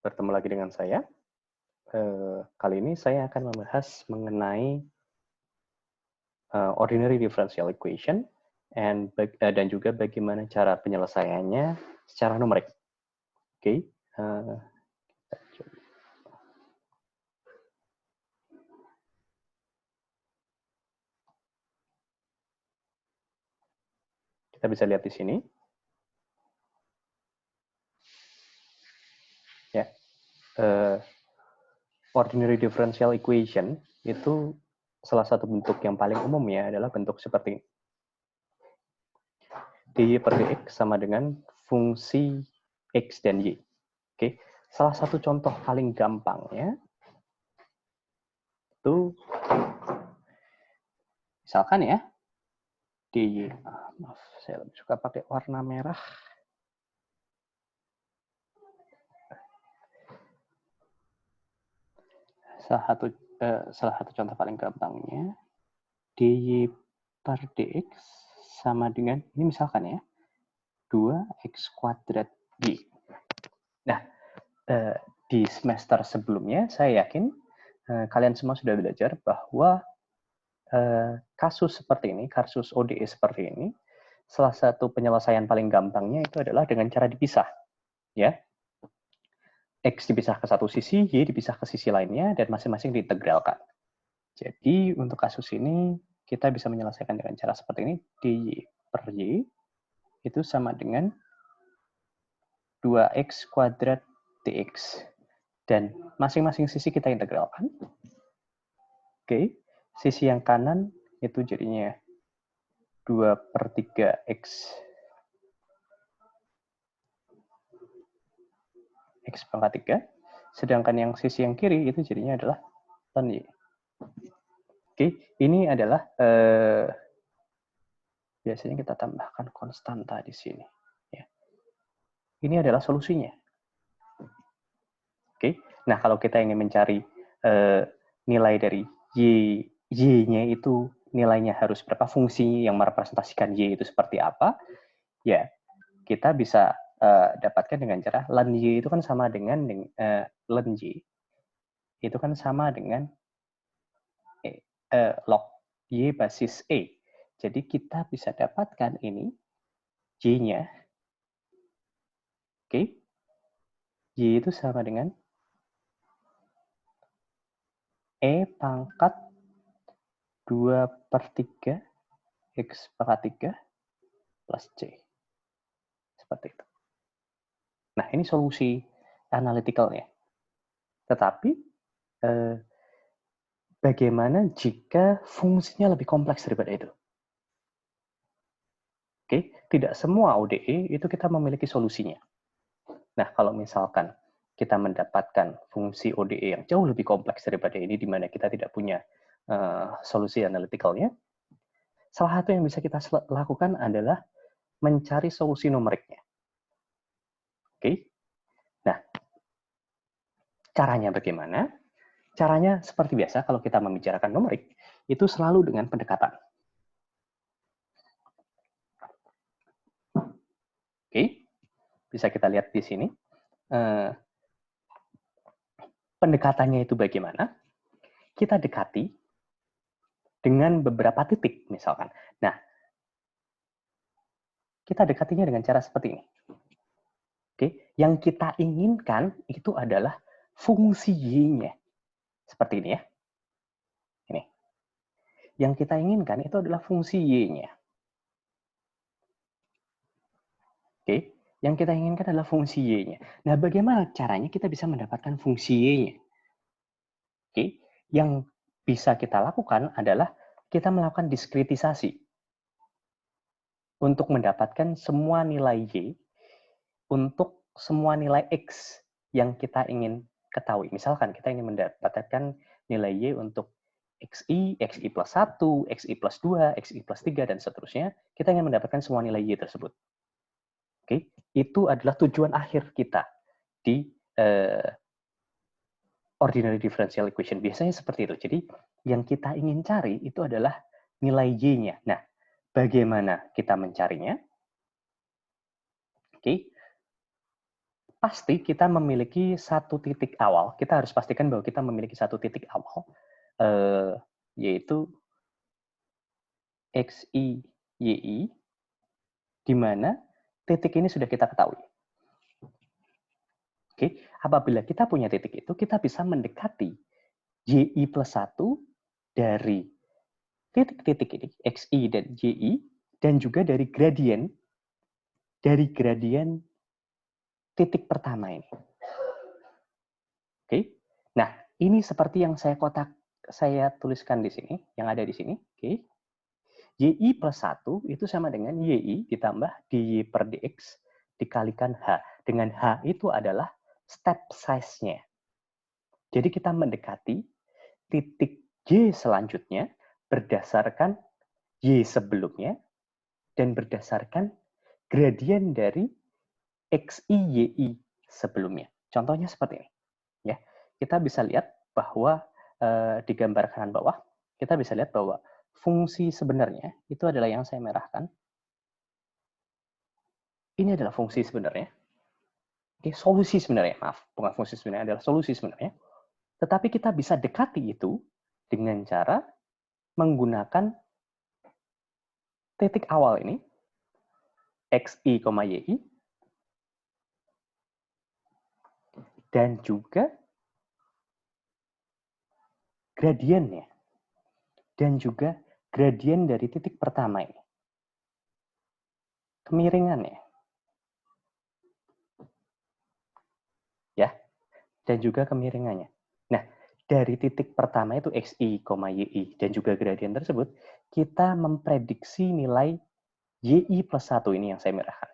Bertemu lagi dengan saya. Kali ini saya akan membahas mengenai ordinary differential equation dan juga bagaimana cara penyelesaiannya secara numerik. Oke, kita bisa lihat di sini. Ya, ordinary differential equation itu salah satu bentuk yang paling umum ya adalah bentuk seperti ini. dy per dx sama dengan fungsi x dan y. Oke, salah satu contoh paling gampangnya itu misalkan ya dy, maaf saya lebih suka pakai warna merah. Salah satu contoh paling gampangnya dy per dx sama dengan ini misalkan ya 2x kuadrat y. Nah, di semester sebelumnya saya yakin kalian semua sudah belajar bahwa kasus seperti ini, kasus ODE seperti ini, salah satu penyelesaian paling gampangnya itu adalah dengan cara dipisah, ya. X dipisah ke satu sisi, Y dipisah ke sisi lainnya, dan masing-masing diintegralkan. Jadi untuk kasus ini kita bisa menyelesaikan dengan cara seperti ini, dy per y itu sama dengan 2x kuadrat dx. Dan masing-masing sisi kita integralkan. Oke, sisi yang kanan itu jadinya 2 per 3x x pangkat 3. Sedangkan yang sisi yang kiri itu jadinya adalah tan y. Oke, ini adalah biasanya kita tambahkan konstanta di sini. Ya. Ini adalah solusinya. Oke, nah kalau kita ingin mencari nilai dari y-nya itu nilainya harus berapa, fungsi yang merepresentasikan y itu seperti apa, ya kita bisa dapatkan dengan cara ln y itu kan sama dengan ln y itu kan sama dengan log y basis e. Jadi kita bisa dapatkan ini y-nya, oke, y itu sama dengan e pangkat 2 per 3 x pangkat 3 plus c. Seperti itu. Nah, ini solusi analyticalnya. Tetapi, bagaimana jika fungsinya lebih kompleks daripada itu? Oke, tidak semua ODE itu kita memiliki solusinya. Nah, kalau misalkan kita mendapatkan fungsi ODE yang jauh lebih kompleks daripada ini, di mana kita tidak punya solusi analyticalnya, salah satu yang bisa kita lakukan adalah mencari solusi numeriknya. Oke, nah, caranya bagaimana? Caranya seperti biasa kalau kita membicarakan numerik, itu selalu dengan pendekatan. Oke, bisa kita lihat di sini. Pendekatannya itu bagaimana? Kita dekati dengan beberapa titik, misalkan. Nah, kita dekatinya dengan cara seperti ini. Oke, yang kita inginkan itu adalah fungsi y-nya. Seperti ini ya. Ini. Yang kita inginkan itu adalah fungsi y-nya. Oke, yang kita inginkan adalah fungsi y-nya. Nah, bagaimana caranya kita bisa mendapatkan fungsi y-nya? Oke, yang bisa kita lakukan adalah kita melakukan diskritisasi untuk mendapatkan semua nilai y untuk semua nilai x yang kita ingin ketahui. Misalkan kita ingin mendapatkan nilai y untuk xi plus 1, xi plus 2, xi plus 3, dan seterusnya. Kita ingin mendapatkan semua nilai y tersebut. Oke, itu adalah tujuan akhir kita di ordinary differential equation. Biasanya seperti itu. Jadi, yang kita ingin cari itu adalah nilai y-nya. Nah, bagaimana kita mencarinya? Oke, pasti kita memiliki satu titik awal. Kita harus pastikan bahwa kita memiliki satu titik awal, yaitu XI, YI, di mana titik ini sudah kita ketahui. Oke, apabila kita punya titik itu, kita bisa mendekati YI plus 1 dari titik-titik ini, XI dan YI, dan juga dari gradien titik pertama ini. Oke, nah ini seperti yang saya tuliskan di sini, yang ada di sini. Oke, YI plus 1 itu sama dengan YI ditambah DY per DX dikalikan H. Dengan H itu adalah step size-nya. Jadi kita mendekati titik Y selanjutnya berdasarkan Y sebelumnya dan berdasarkan gradien dari XI, YI sebelumnya. Contohnya seperti ini. Ya, kita bisa lihat bahwa di gambar kanan bawah, kita bisa lihat bahwa fungsi sebenarnya itu adalah yang saya merahkan. Ini adalah fungsi sebenarnya. Oke, solusi sebenarnya, maaf, bukan fungsi sebenarnya, adalah solusi sebenarnya. Tetapi kita bisa dekati itu dengan cara menggunakan titik awal ini, XI, YI, dan juga gradiennya, dan juga gradien dari titik pertama ini. Kemiringannya. Ya, dan juga kemiringannya. Nah, dari titik pertama itu XI, YI, dan juga gradien tersebut, kita memprediksi nilai YI plus 1 ini yang saya merahkan.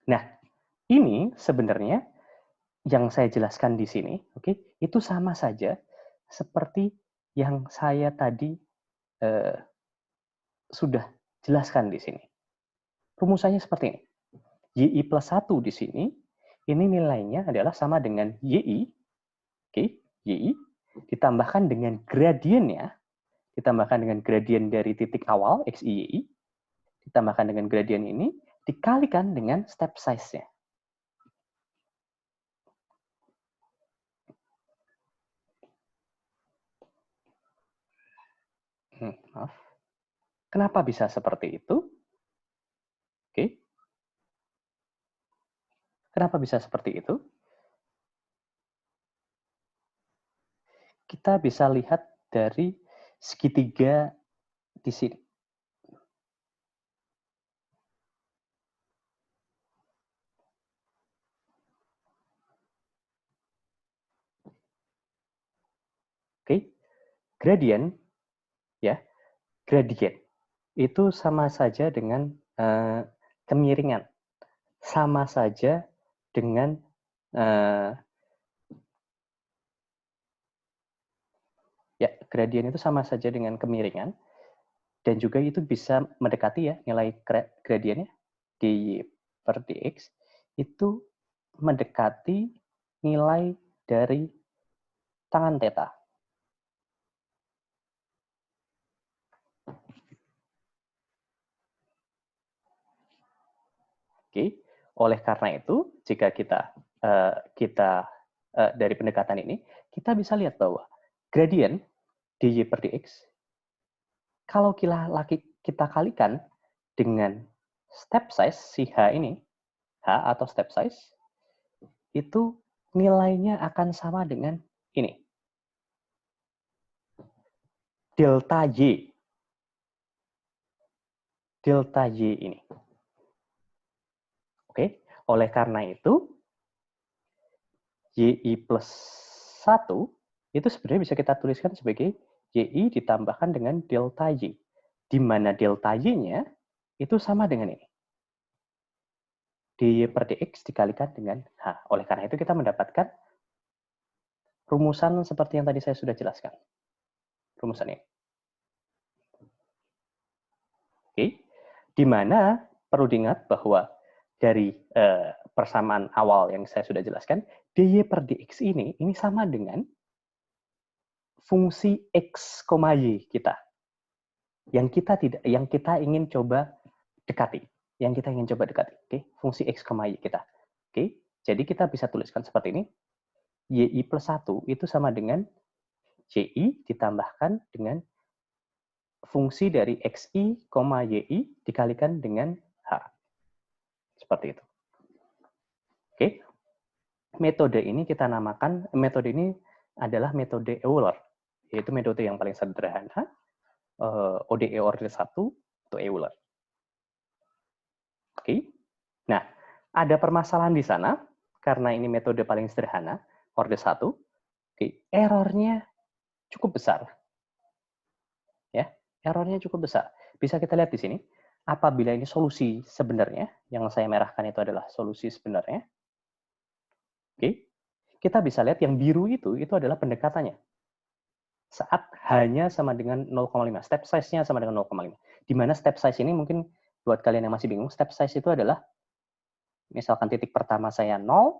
Nah, ini sebenarnya yang saya jelaskan di sini, oke, itu sama saja seperti yang saya tadi sudah jelaskan di sini. Rumusannya seperti ini. YI plus 1 di sini, ini nilainya adalah sama dengan YI, oke, YI, ditambahkan dengan gradiennya, ditambahkan dengan gradien dari titik awal, XI, YI, ditambahkan dengan gradien ini, dikalikan dengan step size-nya. Maaf. Kenapa bisa seperti itu? Oke. Kenapa bisa seperti itu? Kita bisa lihat dari segitiga di sini. Oke, gradien, ya, gradien itu sama saja dengan kemiringan, sama saja dengan ya, gradien itu sama saja dengan kemiringan, dan juga itu bisa mendekati ya nilai gradiennya dy per dx itu mendekati nilai dari tangan theta. Oke, oleh karena itu jika kita dari pendekatan ini kita bisa lihat bahwa gradien dy per dx kalau kita kalikan dengan step size si h ini, h atau step size, itu nilainya akan sama dengan ini. Delta Y. Delta Y ini. Oke, oleh karena itu, YI plus 1 itu sebenarnya bisa kita tuliskan sebagai YI ditambahkan dengan delta Y. Di mana delta Y-nya itu sama dengan ini. dy per dx dikalikan dengan H. Oleh karena itu kita mendapatkan rumusan seperti yang tadi saya sudah jelaskan. Rumusan ini. Oke. Di mana perlu diingat bahwa dari persamaan awal yang saya sudah jelaskan, dy per dx ini sama dengan fungsi x, y kita. Yang kita ingin coba dekati. yang kita ingin coba dekati. Oke, fungsi X, Y kita. Oke, jadi kita bisa tuliskan seperti ini. YI plus 1 itu sama dengan YI ditambahkan dengan fungsi dari XI, YI dikalikan dengan H. Seperti itu. Oke, metode ini kita namakan, metode ini adalah metode Euler, yaitu metode yang paling sederhana, ODE order 1 atau Euler. Oke, nah ada permasalahan di sana, karena ini metode paling sederhana, order 1, errornya cukup besar. Ya, errornya cukup besar. Bisa kita lihat di sini, apabila ini solusi sebenarnya, yang saya merahkan itu adalah solusi sebenarnya. Oke, kita bisa lihat yang biru itu adalah pendekatannya. Saat hanya sama dengan 0,5, step size-nya sama dengan 0,5. Di mana step size ini mungkin buat kalian yang masih bingung, step size itu adalah misalkan titik pertama saya 0,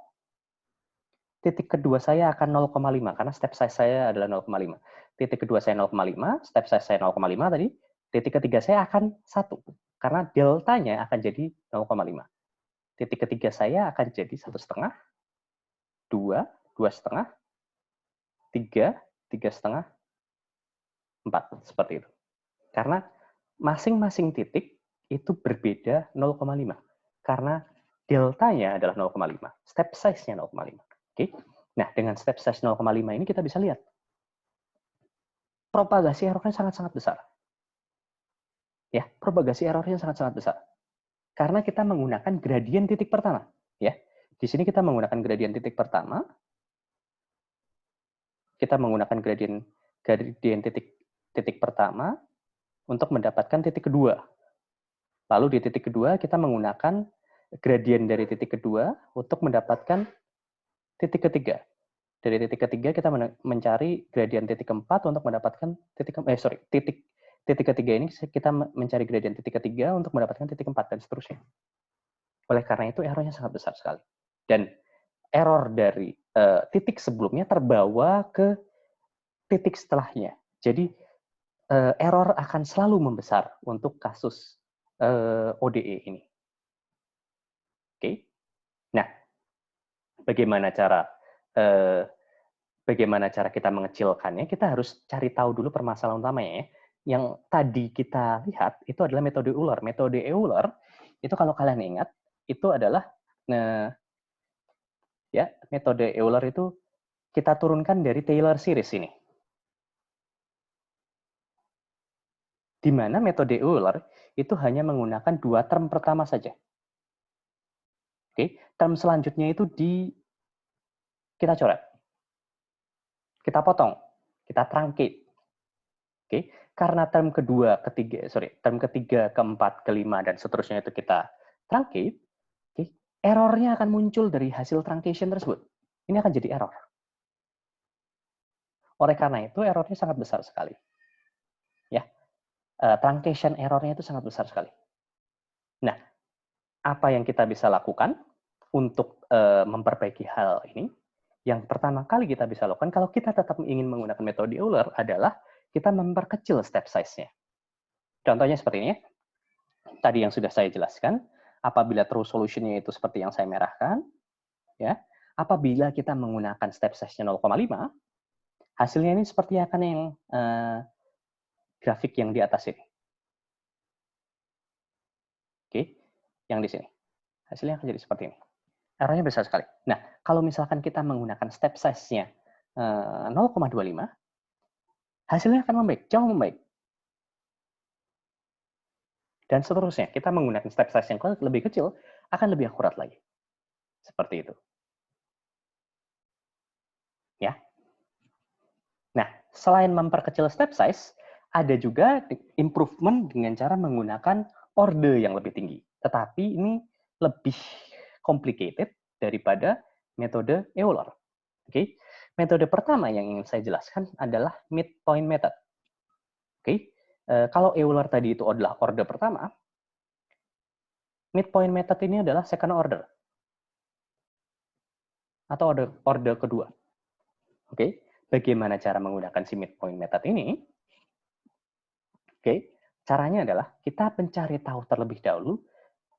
titik kedua saya akan 0,5 karena step size saya adalah 0,5. Titik kedua saya 0,5, step size saya 0,5 tadi, titik ketiga saya akan 1 karena deltanya akan jadi 0,5. Titik ketiga saya akan jadi 1,5, 2, 2,5, 3, 3,5, 4, seperti itu. Karena masing-masing titik itu berbeda 0,5. Karena deltanya adalah 0,5. Step size-nya 0,5. Oke. Nah, dengan step size 0,5 ini kita bisa lihat. Propagasi errornya sangat-sangat besar. Ya, propagasi errornya sangat-sangat besar. Karena kita menggunakan gradien titik pertama. Ya, di sini kita menggunakan gradien titik pertama. Kita menggunakan gradien titik pertama untuk mendapatkan titik kedua. Lalu di titik kedua kita menggunakan gradien dari titik kedua untuk mendapatkan titik ketiga. Dari titik ketiga kita mencari gradien titik keempat untuk mendapatkan titik ketiga ini kita mencari gradien titik ketiga untuk mendapatkan titik keempat dan seterusnya. Oleh karena itu errornya sangat besar sekali. Dan error dari titik sebelumnya terbawa ke titik setelahnya. Jadi error akan selalu membesar untuk kasus ODE ini. Oke. Nah, bagaimana cara kita mengecilkannya? Kita harus cari tahu dulu permasalahan utamanya ya. Yang tadi kita lihat itu adalah metode Euler. Metode Euler itu kalau kalian ingat itu adalah ya, metode Euler itu kita turunkan dari Taylor series ini. Di mana metode Euler itu hanya menggunakan 2 term pertama saja. Oke, term selanjutnya itu kita coret. Kita potong, kita truncate. Oke, karena term ketiga, keempat, kelima dan seterusnya itu kita truncate, errornya akan muncul dari hasil truncation tersebut. Ini akan jadi error. Oleh karena itu errornya sangat besar sekali. Ya, truncation errornya itu sangat besar sekali. Nah, apa yang kita bisa lakukan untuk memperbaiki hal ini? Yang pertama kali kita bisa lakukan kalau kita tetap ingin menggunakan metode Euler adalah kita memperkecil step size-nya. Contohnya seperti ini. Tadi yang sudah saya jelaskan, apabila true solution-nya itu seperti yang saya merahkan, ya, apabila kita menggunakan step size-nya 0,5, hasilnya ini seperti akan yang grafik yang di atas ini. Oke, yang di sini. Hasilnya akan jadi seperti ini. Errornya besar sekali. Nah, kalau misalkan kita menggunakan step size-nya 0,25, hasilnya akan membaik, jauh membaik. Dan seterusnya, kita menggunakan step size yang lebih kecil, akan lebih akurat lagi. Seperti itu. Ya. Nah, selain memperkecil step size, ada juga improvement dengan cara menggunakan order yang lebih tinggi. Tetapi ini lebih complicated daripada metode Euler. Oke, metode pertama yang ingin saya jelaskan adalah midpoint method. Oke, kalau Euler tadi itu adalah order pertama, midpoint method ini adalah second order atau order kedua. Oke, bagaimana cara menggunakan si midpoint method ini? Oke, caranya adalah kita mencari tahu terlebih dahulu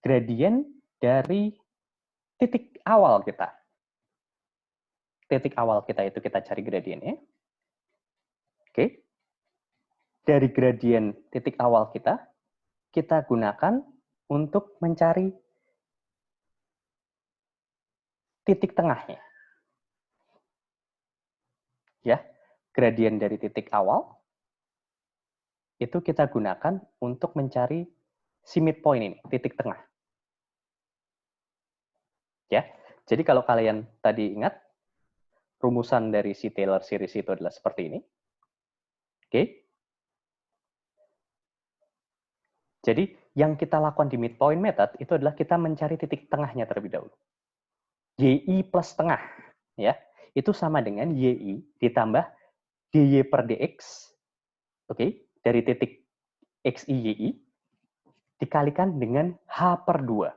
gradien dari titik awal kita. Titik awal kita itu kita cari gradiennya. Oke. Dari gradien titik awal kita gunakan untuk mencari titik tengahnya. Ya, gradien dari titik awal itu kita gunakan untuk mencari si midpoint ini, titik tengah. Ya, jadi kalau kalian tadi ingat, rumusan dari si Taylor series itu adalah seperti ini. Oke. Jadi, yang kita lakukan di midpoint method itu adalah kita mencari titik tengahnya terlebih dahulu. YI plus tengah, ya, itu sama dengan YI ditambah DY per DX, oke, dari titik XI YI, dikalikan dengan H per 2.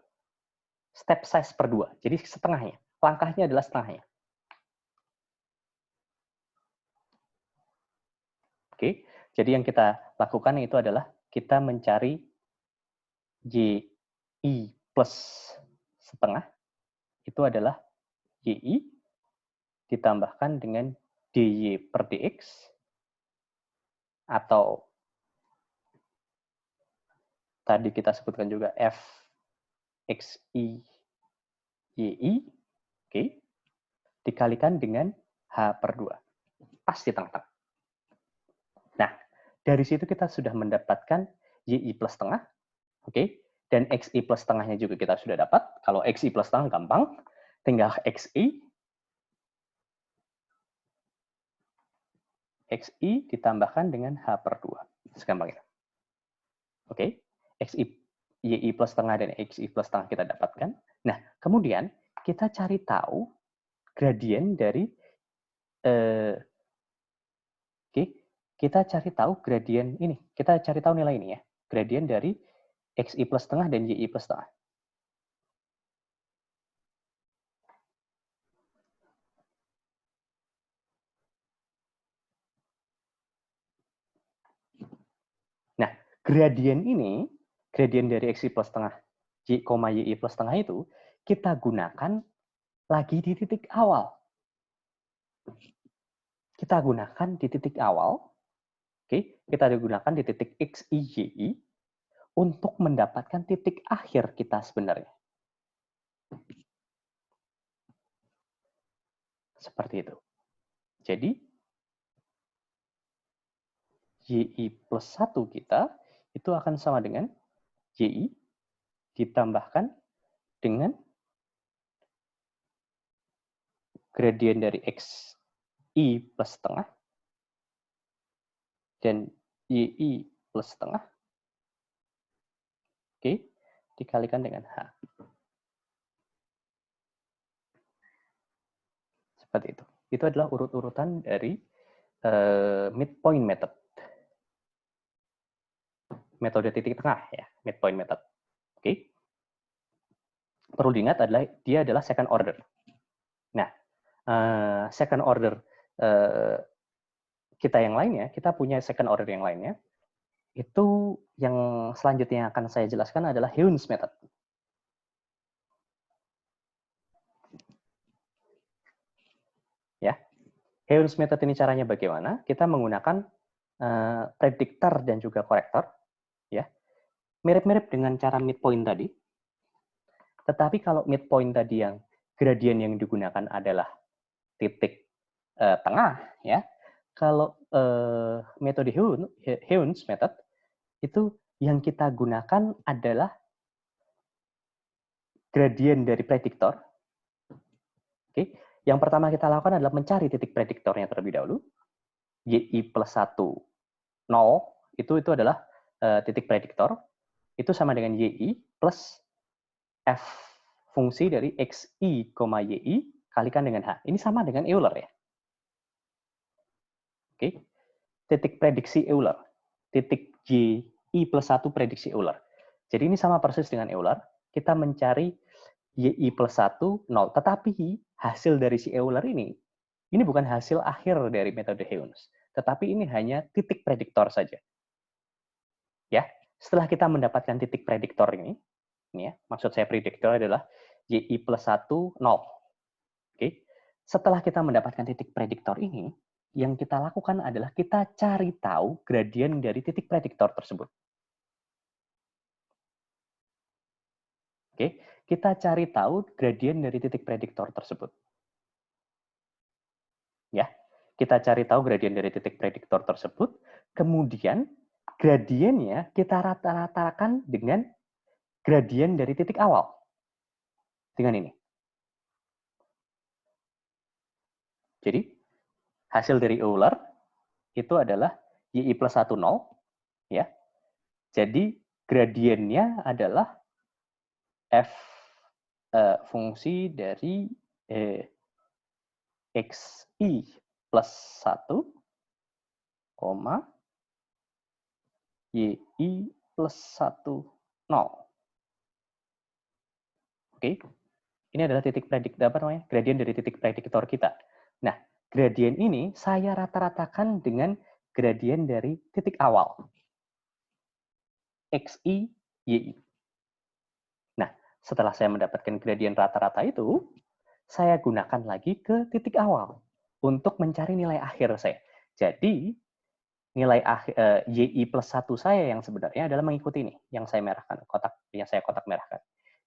Step size per 2. Jadi setengahnya. Langkahnya adalah setengahnya. Oke, jadi yang kita lakukan itu adalah kita mencari YI plus setengah, itu adalah YI ditambahkan dengan DY per DX, atau tadi kita sebutkan juga F XI YI, oke, dikalikan dengan H per 2. Pas di tengah-tengah. Nah, dari situ kita sudah mendapatkan YI plus setengah, oke, dan XI plus setengahnya juga kita sudah dapat. Kalau XI plus setengah gampang, tinggal XI ditambahkan dengan H per 2. Segampang itu. Oke, YI plus setengah dan XI plus setengah kita dapatkan. Nah, kemudian kita cari tahu gradien dari kita cari tahu gradien ini. Kita cari tahu nilai ini ya. Gradien dari XI plus setengah dan YI plus setengah. Nah, gradien ini, gradien dari XI plus setengah, YI plus setengah itu, kita gunakan lagi di titik awal. Kita gunakan di titik awal, oke, kita gunakan di titik XI, YI, untuk mendapatkan titik akhir kita sebenarnya. Seperti itu. Jadi, YI plus 1 kita itu akan sama dengan YI ditambahkan dengan gradien dari XI plus setengah dan YI plus setengah, oke, dikalikan dengan H. Seperti itu. Itu adalah urut-urutan dari midpoint method. Metode titik tengah ya, midpoint method. Oke. Perlu diingat dia adalah second order. Nah, second order kita yang lainnya, kita punya second order yang lainnya. Itu yang selanjutnya akan saya jelaskan adalah Heun's method. Ya, Heun's method ini caranya bagaimana? Kita menggunakan prediktor dan juga korektor, ya, mirip-mirip dengan cara midpoint tadi. Tetapi kalau midpoint tadi yang gradien yang digunakan adalah titik tengah, ya. Kalau metode Heun's method itu yang kita gunakan adalah gradien dari prediktor. Oke, yang pertama kita lakukan adalah mencari titik prediktornya terlebih dahulu. YI plus 1, 0, itu adalah titik prediktor. Itu sama dengan YI plus F fungsi dari XI, YI kalikan dengan H. Ini sama dengan Euler ya. Oke, titik prediksi Euler. Titik YI plus 1 prediksi Euler. Jadi ini sama persis dengan Euler. Kita mencari YI plus 1, 0. Tetapi hasil dari si Euler ini bukan hasil akhir dari metode Heun's. Tetapi ini hanya titik prediktor saja. Ya, setelah kita mendapatkan titik prediktor ini, Ini ya, maksud saya prediktor adalah YI plus 1, 0. Oke. Setelah kita mendapatkan titik prediktor ini, yang kita lakukan adalah kita cari tahu gradien dari titik prediktor tersebut. Oke, kita cari tahu gradien dari titik prediktor tersebut. Ya, kita cari tahu gradien dari titik prediktor tersebut, kemudian gradiennya kita rata-ratakan dengan gradien dari titik awal. Dengan ini. Jadi, hasil dari Euler itu adalah YI plus 1, 0. Ya. Jadi, gradiennya adalah F fungsi dari XI plus 1, YI plus 1, 0. Oke, ini adalah titik prediktor, gradien dari titik prediktor kita. Nah, gradien ini saya rata-ratakan dengan gradien dari titik awal. XI, YI. Nah, setelah saya mendapatkan gradien rata-rata itu, saya gunakan lagi ke titik awal untuk mencari nilai akhir saya. Jadi, nilai YI plus 1 saya yang sebenarnya adalah mengikuti ini, yang saya merahkan, yang saya kotak merahkan.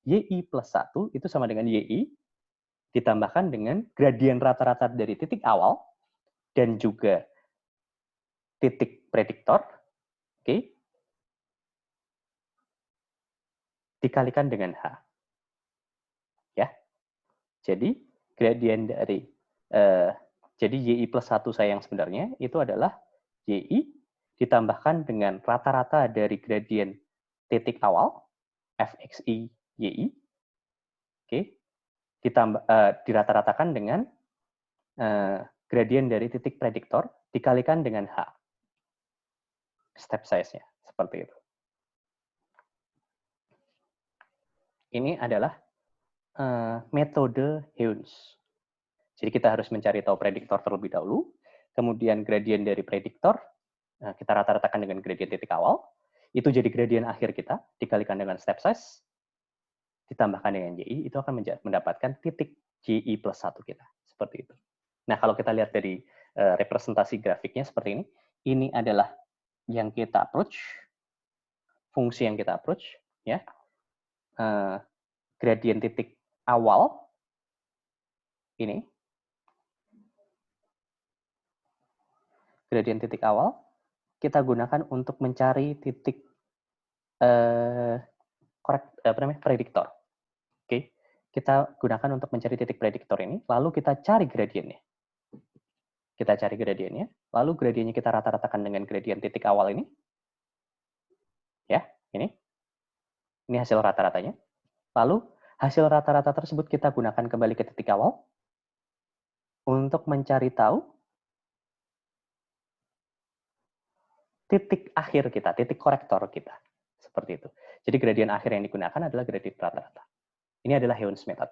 YI plus 1 itu sama dengan YI ditambahkan dengan gradien rata-rata dari titik awal dan juga titik prediktor, oke, dikalikan dengan H. Ya. Jadi gradien dari jadi YI plus 1 saya yang sebenarnya itu adalah YI ditambahkan dengan rata-rata dari gradien titik awal Fxi YI, oke, dirata-ratakan dengan gradien dari titik prediktor dikalikan dengan H. Step size-nya seperti itu. Ini adalah metode Heuns. Jadi kita harus mencari tahu prediktor terlebih dahulu, kemudian gradien dari prediktor kita rata-ratakan dengan gradien titik awal, itu jadi gradien akhir kita dikalikan dengan step size, ditambahkan dengan YI, itu akan mendapatkan titik YI plus 1 kita. Seperti itu. Nah, kalau kita lihat dari representasi grafiknya seperti ini adalah yang kita approach, fungsi yang kita approach, ya, gradien titik awal, ini, gradien titik awal, kita gunakan untuk mencari titik prediktor. Oke, kita gunakan untuk mencari titik prediktor ini, lalu kita cari gradiennya. Kita cari gradiennya, lalu gradiennya kita rata-ratakan dengan gradien titik awal ini. Ya, ini. Ini hasil rata-ratanya. Lalu, hasil rata-rata tersebut kita gunakan kembali ke titik awal untuk mencari tahu titik akhir kita, titik korektor kita. Seperti itu. Jadi gradien akhir yang digunakan adalah gradien rata-rata. Ini adalah Heuns method.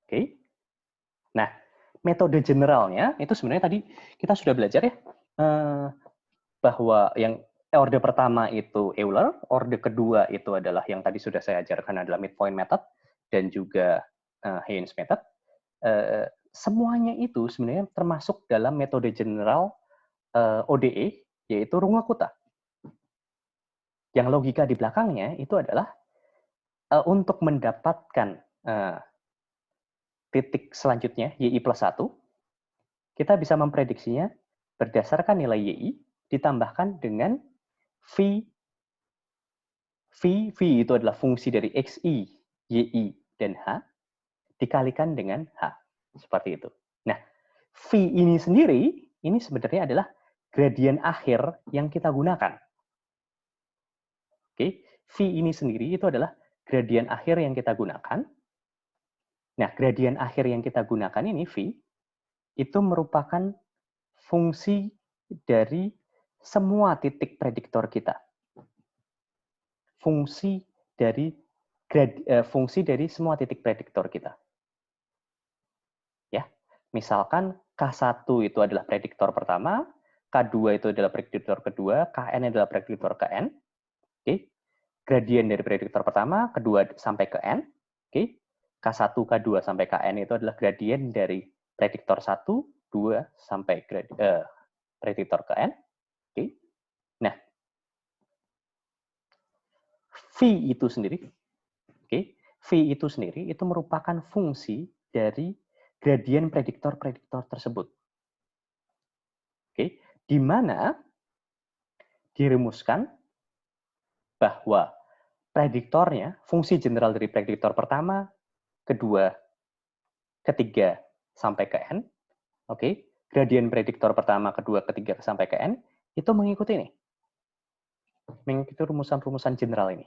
Oke. Nah, metode generalnya itu sebenarnya tadi kita sudah belajar ya, bahwa yang orde pertama itu Euler, orde kedua itu adalah yang tadi sudah saya ajarkan adalah midpoint method dan juga Heuns method. Semuanya itu sebenarnya termasuk dalam metode general ODE, yaitu Runge-Kutta. Yang logika di belakangnya itu adalah untuk mendapatkan titik selanjutnya, YI plus 1, kita bisa memprediksinya berdasarkan nilai YI ditambahkan dengan V. V itu adalah fungsi dari XI, YI, dan H, dikalikan dengan H. Seperti itu. Nah, V ini sendiri, ini sebenarnya adalah gradien akhir yang kita gunakan. Oke, V ini sendiri itu adalah gradien akhir yang kita gunakan. Nah, gradien akhir yang kita gunakan ini, V, itu merupakan fungsi dari semua titik prediktor kita. Fungsi dari semua titik prediktor kita. Ya, misalkan K1 itu adalah prediktor pertama, K2 itu adalah prediktor kedua, Kn adalah prediktor Kn. Oke. Gradien dari prediktor pertama, kedua sampai ke N. Oke. K1, K2 sampai Kn itu adalah gradien dari prediktor 1, 2 sampai prediktor ke N. Oke. Nah, V itu sendiri, V itu sendiri itu merupakan fungsi dari gradien prediktor-prediktor tersebut. Di mana dirumuskan bahwa prediktornya, fungsi general dari prediktor pertama, kedua, ketiga, sampai ke N, gradien prediktor pertama, kedua, ketiga, sampai ke N, itu mengikuti ini. Mengikuti rumusan-rumusan general ini.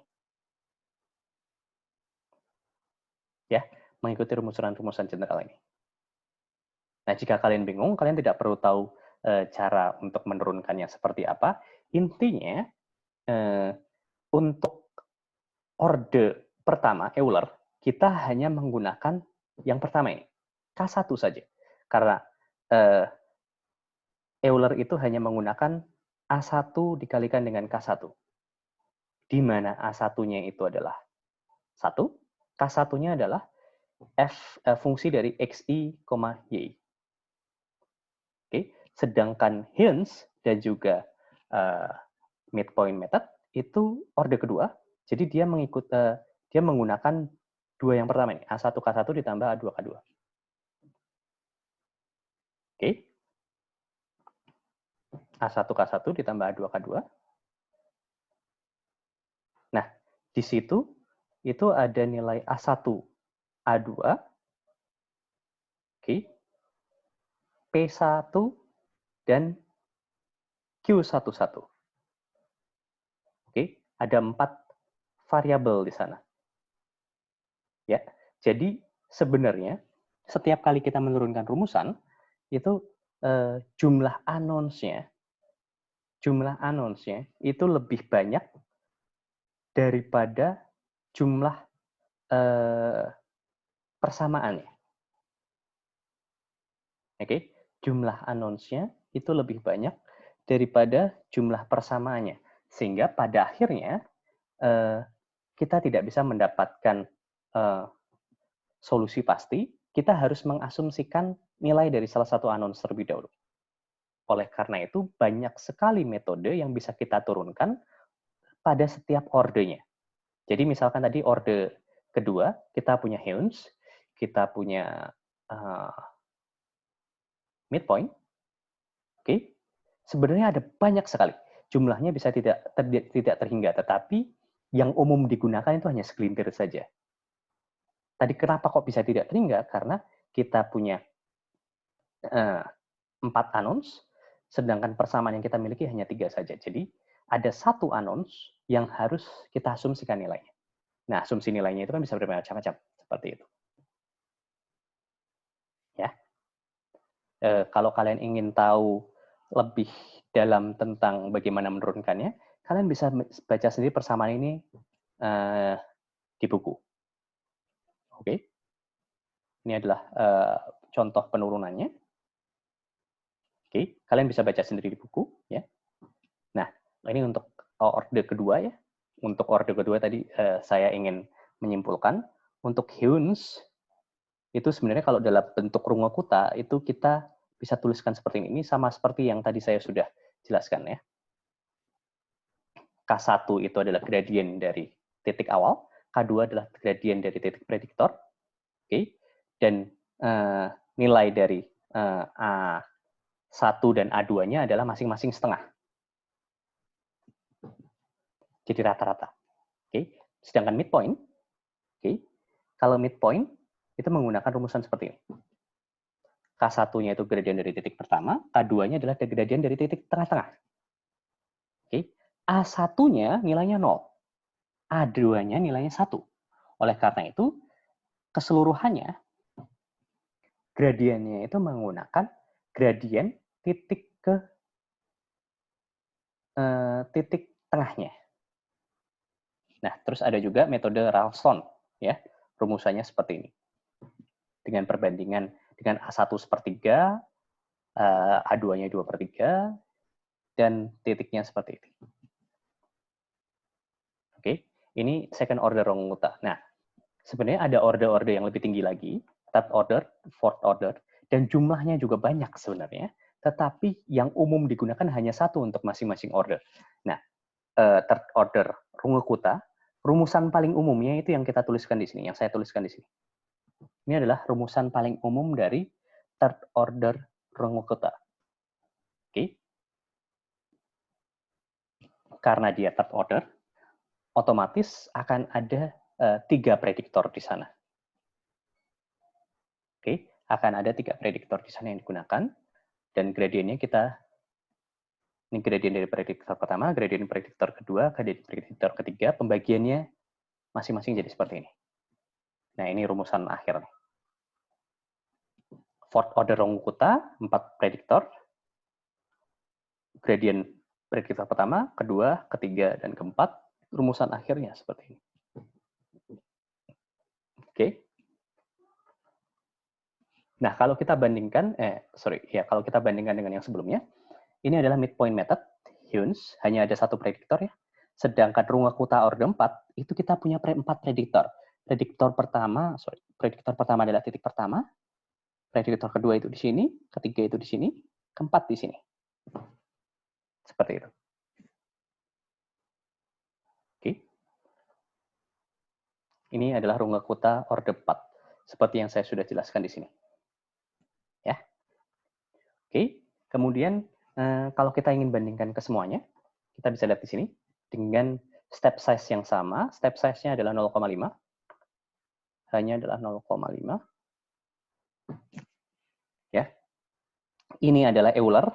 Ya, mengikuti rumusan-rumusan general ini. Nah, jika kalian bingung, kalian tidak perlu tahu cara untuk menurunkannya seperti apa. Intinya, untuk orde pertama, Euler, kita hanya menggunakan yang pertama ini, K1 saja. Karena Euler itu hanya menggunakan A1 dikalikan dengan K1. Di mana A1-nya itu adalah 1, K1-nya adalah fungsi dari xi, y. Sedangkan Hens dan juga midpoint method itu orde kedua, jadi dia dia menggunakan dua yang pertama ini, A1 K1 ditambah A2 K2. A1 K1 ditambah A2 K2. Nah, di situ itu ada nilai A1 A2, P1 dan Q11. Ada 4 variabel di sana. Ya, jadi sebenarnya setiap kali kita menurunkan rumusan itu jumlah unknowns-nya itu lebih banyak daripada jumlah persamaannya. Jumlah unknowns-nya itu lebih banyak daripada jumlah persamaannya. Sehingga pada akhirnya kita tidak bisa mendapatkan solusi pasti, kita harus mengasumsikan nilai dari salah satu unknowns terlebih dahulu. Oleh karena itu, banyak sekali metode yang bisa kita turunkan pada setiap ordenya. Jadi misalkan tadi orde kedua, kita punya Hens, kita punya midpoint. Sebenarnya ada banyak sekali. Jumlahnya bisa tidak terhingga, tetapi yang umum digunakan itu hanya segelintir saja. Tadi kenapa kok bisa tidak terhingga? Karena kita punya 4 unknowns, sedangkan persamaan yang kita miliki hanya 3 saja. Jadi ada 1 unknowns yang harus kita asumsikan nilainya. Nah, asumsi nilainya itu kan bisa bermacam-macam, seperti itu. Ya. Kalau kalian ingin tahu lebih dalam tentang bagaimana menurunkannya, kalian bisa baca sendiri persamaan ini di buku. Oke. Ini adalah contoh penurunannya. Oke, kalian bisa baca sendiri di buku, ya. Nah, ini untuk orde kedua ya. Untuk orde kedua tadi saya ingin menyimpulkan untuk Hens itu sebenarnya kalau dalam bentuk Runge-Kutta itu kita bisa tuliskan seperti ini. Ini sama seperti yang tadi saya sudah jelaskan ya. K1 itu adalah gradien dari titik awal, K2 adalah gradien dari titik prediktor. Oke. Dan nilai dari A1 dan A2-nya adalah masing-masing setengah. Jadi rata-rata. Oke. Sedangkan midpoint, kalau midpoint itu menggunakan rumusan seperti ini. K1-nya itu gradien dari titik pertama, K2-nya adalah gradien dari titik tengah-tengah. A1-nya nilainya 0, A2-nya nilainya 1. Oleh karena itu, keseluruhannya gradiennya itu menggunakan gradien titik ke titik tengahnya. Nah, terus ada juga metode Ralston, ya, rumusannya seperti ini. Dengan perbandingan dengan A1 sepertiga, A2-nya 2/3, dan titiknya seperti ini. Oke, ini second order Runge-Kutta. Nah, sebenarnya ada order-order yang lebih tinggi lagi, third order, fourth order, dan jumlahnya juga banyak sebenarnya, tetapi yang umum digunakan hanya satu untuk masing-masing order. Nah, third order Runge-Kutta, rumusan paling umumnya itu yang kita tuliskan di sini, yang saya tuliskan di sini. Ini adalah rumusan paling umum dari third order Runge-Kutta. Oke. Karena dia third order, otomatis akan ada 3 prediktor di sana. Oke, akan ada 3 prediktor di sana yang digunakan, dan gradiennya ini gradien dari prediktor pertama, gradien prediktor kedua, gradien prediktor ketiga, pembagiannya masing-masing jadi seperti ini. Nah, ini rumusan akhir. Fourth order Runge-Kutta, 4 prediktor, gradien prediktor pertama, kedua, ketiga, dan keempat, rumusan akhirnya seperti ini. Oke. Nah, kalau kita bandingkan, kalau kita bandingkan dengan yang sebelumnya, ini adalah midpoint method, Hughes, hanya ada 1 prediktor ya. Sedangkan Runge-Kutta order 4, itu kita punya 4 prediktor. Prediktor pertama adalah titik pertama, prediktor kedua itu di sini, ketiga itu di sini, keempat di sini. Seperti itu. Oke. Ini adalah Runge-Kutta order 4, seperti yang saya sudah jelaskan di sini. Ya. Oke. Kemudian kalau kita ingin bandingkan ke semuanya, kita bisa lihat di sini dengan step size yang sama. Step size-nya adalah 0,5. Hanya adalah 0,5. Ya. Ini adalah Euler.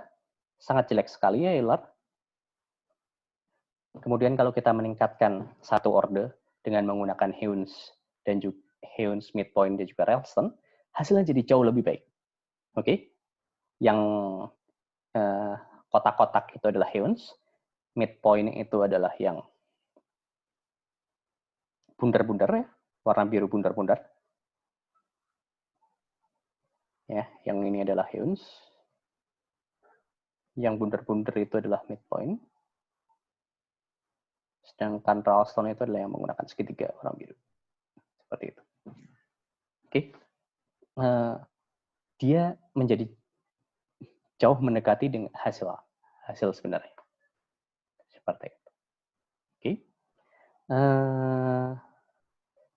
Sangat jelek sekali ya Euler. Kemudian kalau kita meningkatkan satu order dengan menggunakan Hughes dan juga Hughes midpoint dan juga Ralston, hasilnya jadi jauh lebih baik. Oke. Yang kotak-kotak itu adalah Hughes, midpoint itu adalah yang bundar-bundar ya, warna biru bundar-bundar. Ya, yang ini adalah Hughes. Yang bundar-bundar itu adalah midpoint. Sedangkan Ralston itu adalah yang menggunakan segitiga warna biru. Seperti itu. Oke. Dia menjadi jauh mendekati dengan hasil sebenarnya. Seperti itu. Oke.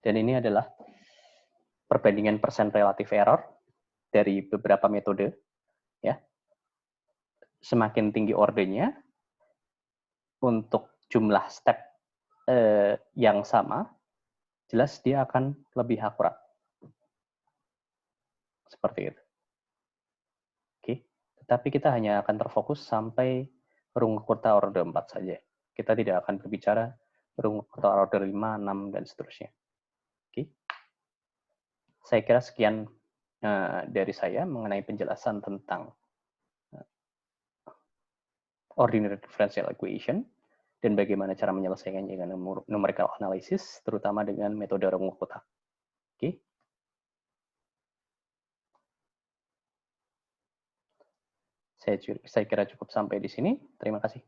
Dan ini adalah perbandingan persen relative error dari beberapa metode. Ya. Semakin tinggi ordernya, untuk jumlah step yang sama, jelas dia akan lebih akurat. Seperti itu. Oke. Tetapi kita hanya akan terfokus sampai Runge-Kutta order 4 saja. Kita tidak akan berbicara Runge-Kutta order 5, 6, dan seterusnya. Oke. Saya kira sekian dari saya mengenai penjelasan tentang ordinary differential equation dan bagaimana cara menyelesaikannya dengan numerical analysis, terutama dengan metode Runge-Kutta. Oke. Saya kira cukup sampai di sini. Terima kasih.